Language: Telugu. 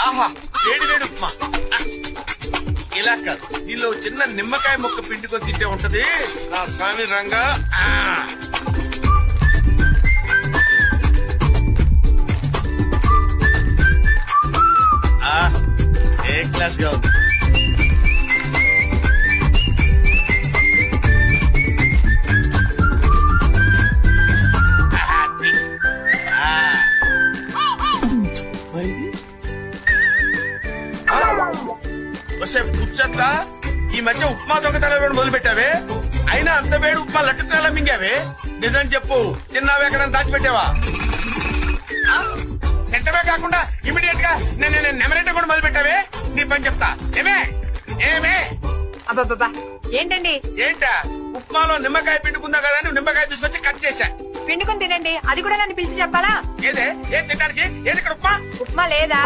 ఆహా వేడి వేడి ఉప్మా. ఇలా కాదు, దీనిలో చిన్న నిమ్మకాయ ముక్క పిండుకొని తింటే ఉంటది నా స్వామి రంగా. ఏ క్లాస్ గా ఉంది. కూర్చోట్లా ఈ మధ్య ఉప్మా దొంగతనాలు మొదలు పెట్టావే, అయినా అంత వేడి ఉప్మా లట్టుకునేలా మింగావే. నిజం చెప్పు, తిన్నావే ఎక్కడ దాచిపెట్టావా? తింటమే కాకుండా ఇమీడియట్ గా నేను నెమరెట్ట కూడా మొదలు పెట్టావే. నీ పని చెప్తా. ఏమే ఏమే అబ్బబ్బా ఏంటండి? ఏంటా? ఉప్మాలో నిమ్మకాయ పిండుకుందా కదా అని నిమ్మకాయ తీసుకొచ్చి కట్ చేశా. పిండుకుని తినండి, అది కూడా నన్ను పిలిచి చెప్పాలా? ఏదే ఏం తినడానికి? ఏది ఇక్కడ ఉప్మా? ఉప్మా లేదా?